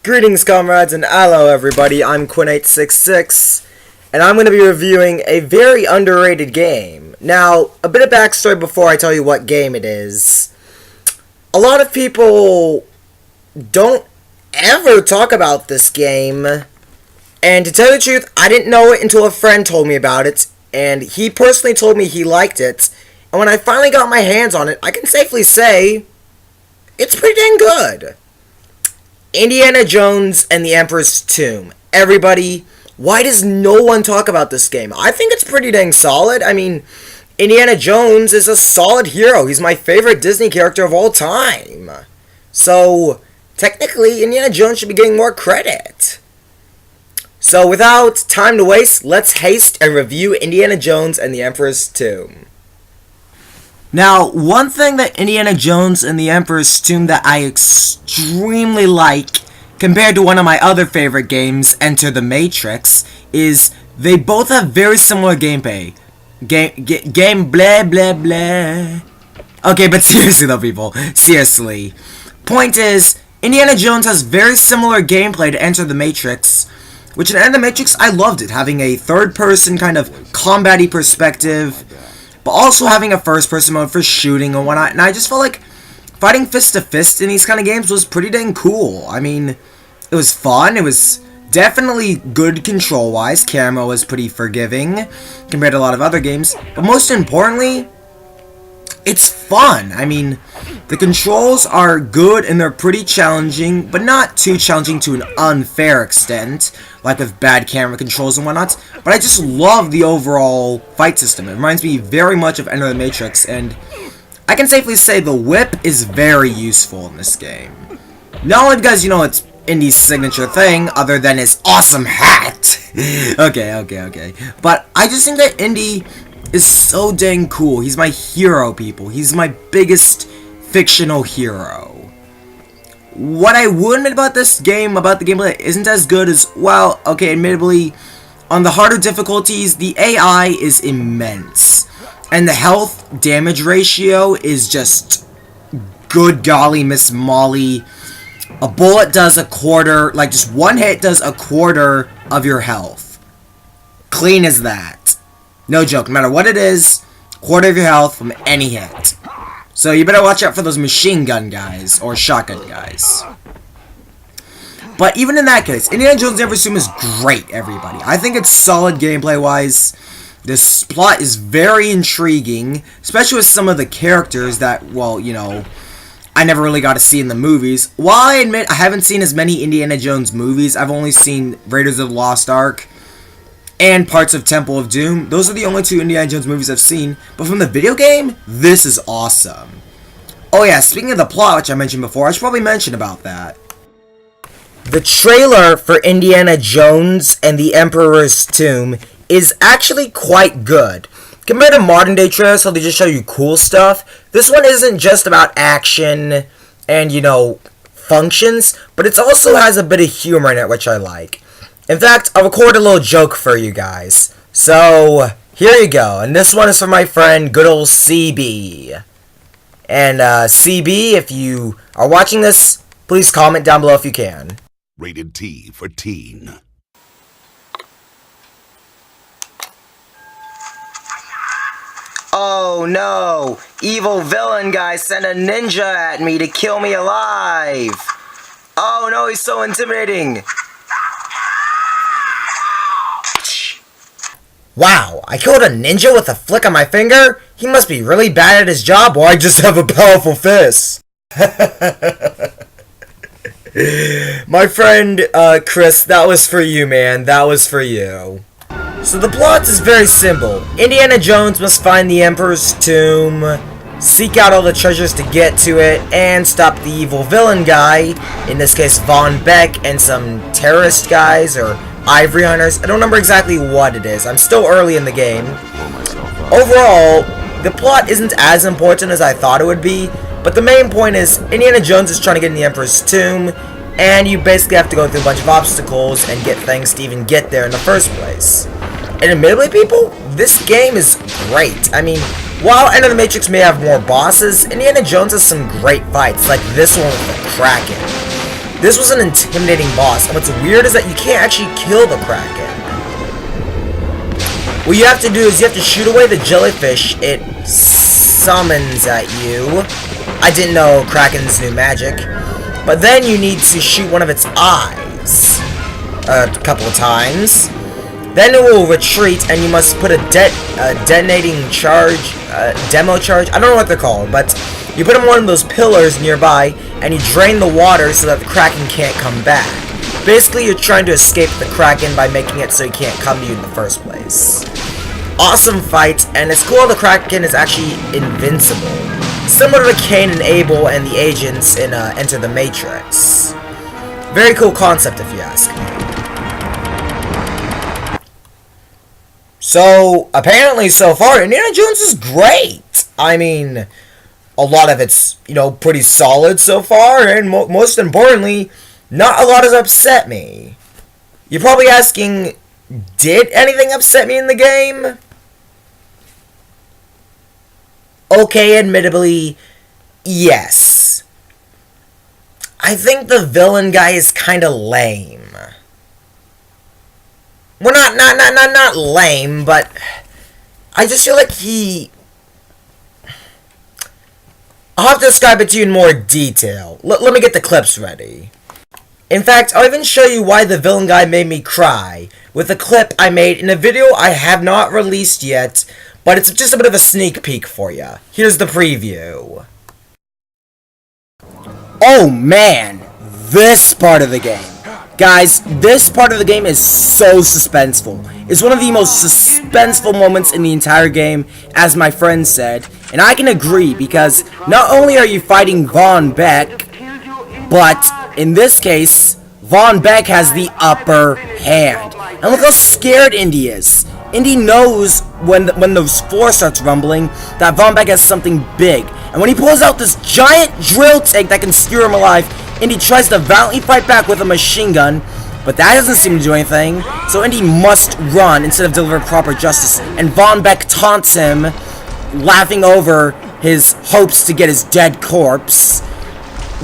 Greetings, comrades, and hello, everybody. I'm Quint866, and I'm going to be reviewing a very underrated game. Now, a bit of backstory before I tell you what game it is. A lot of people don't ever talk about this game, and to tell you the truth, I didn't know it until a friend told me about it, and he personally told me he liked it, and when I finally got my hands on it, I can safely say it's pretty dang good. Indiana Jones and the Emperor's Tomb. Everybody, why does no one talk about this game? I think it's pretty dang solid. I mean, Indiana Jones is a solid hero. He's my favorite Disney character of all time. So, technically, Indiana Jones should be getting more credit. So, without time to waste, let's haste and review Indiana Jones and the Emperor's Tomb. Now, one thing that Indiana Jones and the Emperor's Tomb that I extremely like, compared to one of my other favorite games, Enter the Matrix, is they both have very similar gameplay. Game blah blah blah. Okay, but seriously though, people. Seriously. Point is, Indiana Jones has very similar gameplay to Enter the Matrix, which in Enter the Matrix, I loved it, having a third-person kind of combat-y perspective, but also having a first-person mode for shooting and whatnot, and I just felt like fighting fist-to-fist in these kind of games was pretty dang cool. I mean, it was fun, it was definitely good control-wise, camera was pretty forgiving compared to a lot of other games, but most importantly, it's fun. I mean, the controls are good and they're pretty challenging, but not too challenging to an unfair extent, like with bad camera controls and whatnot, but I just love the overall fight system. It reminds me very much of Enter the Matrix, and I can safely say the whip is very useful in this game. Not only because, you know, it's Indy's signature thing, other than his awesome hat. Okay. But I just think that Indy is so dang cool. He's my hero, people. He's my biggest fictional hero. What I would admit about this game, about the gameplay that isn't as good as, well, okay, admittedly, on the harder difficulties, the AI is immense. And the health damage ratio is just, good golly, Miss Molly. A bullet does a quarter, like just one hit does a quarter of your health. Clean as that. No joke, no matter what it is, quarter of your health from any hit. So you better watch out for those machine gun guys, or shotgun guys. But even in that case, Indiana Jones and the Emperor's Tomb is great, everybody. I think it's solid gameplay-wise. This plot is very intriguing, especially with some of the characters that, well, you know, I never really got to see in the movies. While I admit I haven't seen as many Indiana Jones movies, I've only seen Raiders of the Lost Ark and parts of Temple of Doom. Those are the only two Indiana Jones movies I've seen. But from the video game, this is awesome. Oh yeah, speaking of the plot, which I mentioned before, I should probably mention about that. The trailer for Indiana Jones and the Emperor's Tomb is actually quite good. Compared to modern day trailers, so they just show you cool stuff, this one isn't just about action and, you know, functions, but it also has a bit of humor in it, which I like. In fact, I'll record a little joke for you guys. So, here you go. And this one is for my friend, good old CB. And, CB, if you are watching this, please comment down below if you can. Rated T for teen. Oh no! Evil villain guy sent a ninja at me to kill me alive! Oh no, he's so intimidating! Wow, I killed a ninja with a flick of my finger? He must be really bad at his job, or I just have a powerful fist. My friend, Chris, that was for you, man. That was for you. So the plot is very simple. Indiana Jones must find the Emperor's tomb, seek out all the treasures to get to it, and stop the evil villain guy, in this case Von Beck, and some terrorist guys, or ivory hunters. I don't remember exactly what it is. I'm still early in the game. Overall, the plot isn't as important as I thought it would be, but the main point is Indiana Jones is trying to get in the Emperor's tomb, and you basically have to go through a bunch of obstacles and get things to even get there in the first place. And admittedly, people, this game is great. I mean, while Enter the Matrix may have more bosses, Indiana Jones has some great fights, like this one with the Kraken. This was an intimidating boss, and what's weird is that you can't actually kill the Kraken. What you have to do is you have to shoot away the jellyfish it summons at you. I didn't know Krakens knew magic. But then you need to shoot one of its eyes a couple of times. Then it will retreat, and you must put a detonating charge, demo charge. I don't know what they're called, but you put them on one of those pillars nearby, and you drain the water so that the Kraken can't come back. Basically, you're trying to escape the Kraken by making it so he can't come to you in the first place. Awesome fight, and it's cool the Kraken is actually invincible. Similar to Cain and Abel and the agents in Enter the Matrix. Very cool concept if you ask me. So, apparently so far, Indiana Jones is great! I mean, a lot of it's, pretty solid so far, and most importantly, not a lot has upset me. You're probably asking, did anything upset me in the game? Okay, admittedly, yes. I think the villain guy is kind of lame. Well, not lame, but I just feel like I'll have to describe it to you in more detail. Let me get the clips ready. In fact, I'll even show you why the villain guy made me cry with a clip I made in a video I have not released yet, but it's just a bit of a sneak peek for you. Here's the preview. Oh man, this part of the game. Guys, this part of the game is so suspenseful. It's one of the most suspenseful moments in the entire game, as my friend said. And I can agree, because not only are you fighting Von Beck, but in this case, Von Beck has the upper hand. And look how scared Indy is. Indy knows when the floor starts rumbling that Von Beck has something big. And when he pulls out this giant drill tank that can skewer him alive, Indy tries to valiantly fight back with a machine gun, but that doesn't seem to do anything. So Indy must run instead of deliver proper justice. And Von Beck taunts him, laughing over his hopes to get his dead corpse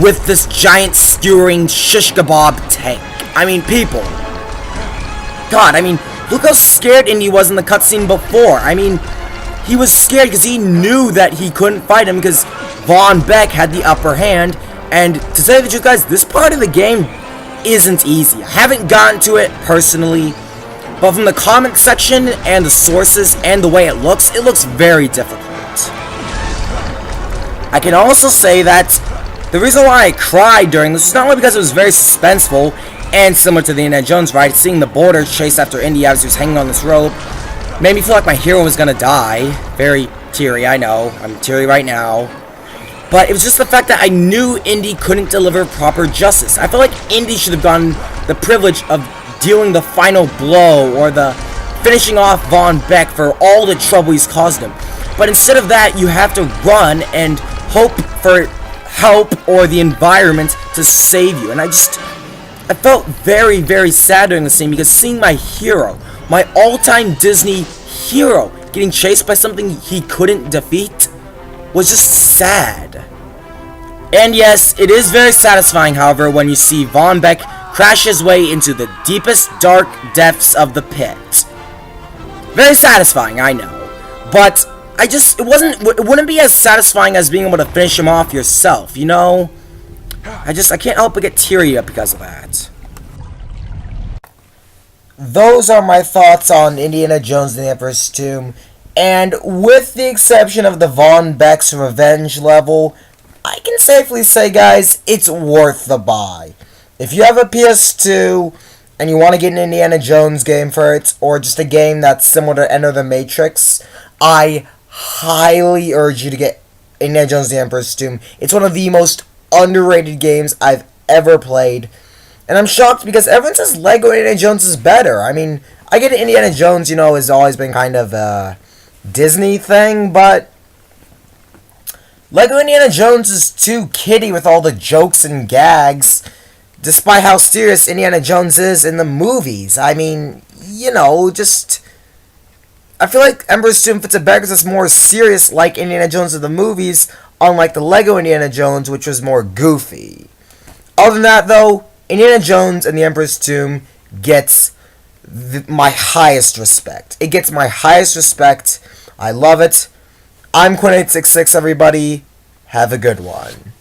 with this giant skewering shish kebab tank. I mean, people. God, I mean, look how scared Indy was in the cutscene before. I mean, he was scared because he knew that he couldn't fight him because Von Beck had the upper hand. And to tell you the truth, guys, this part of the game isn't easy. I haven't gotten to it personally, but from the comment section and the sources and the way it looks very difficult. I can also say that the reason why I cried during this was not only because it was very suspenseful and similar to the Indiana Jones ride, seeing the border chase after Indy as he was hanging on this rope made me feel like my hero was gonna die. Very teary, I know. I'm teary right now. But it was just the fact that I knew Indy couldn't deliver proper justice. I felt like Indy should have gotten the privilege of dealing the final blow or the finishing off Von Beck for all the trouble he's caused him. But instead of that, you have to run and hope for help or the environment to save you. And I felt very, very sad during the scene because seeing my hero, my all-time Disney hero, getting chased by something he couldn't defeat was just sad. And yes, it is very satisfying, however, when you see Von Beck crash his way into the deepest dark depths of the pit. Very satisfying, I know. But it wouldn't be as satisfying as being able to finish him off yourself, you know? I can't help but get teary up because of that. Those are my thoughts on Indiana Jones and the Emperor's Tomb. And with the exception of the Von Beck's revenge level, I can safely say, guys, it's worth the buy. If you have a PS2 and you want to get an Indiana Jones game for it, or just a game that's similar to Enter the Matrix, I highly urge you to get Indiana Jones and the Emperor's Tomb. It's one of the most underrated games I've ever played. And I'm shocked because everyone says Lego Indiana Jones is better. I mean, I get it, Indiana Jones, has always been kind of a Disney thing, but Lego Indiana Jones is too kiddie with all the jokes and gags, despite how serious Indiana Jones is in the movies. I mean, I feel like Emperor's Tomb fits it better because it's more serious like Indiana Jones in the movies, unlike the Lego Indiana Jones, which was more goofy. Other than that, though, Indiana Jones and the Emperor's Tomb gets my highest respect. It gets my highest respect. I love it. I'm Quint866, everybody. Have a good one.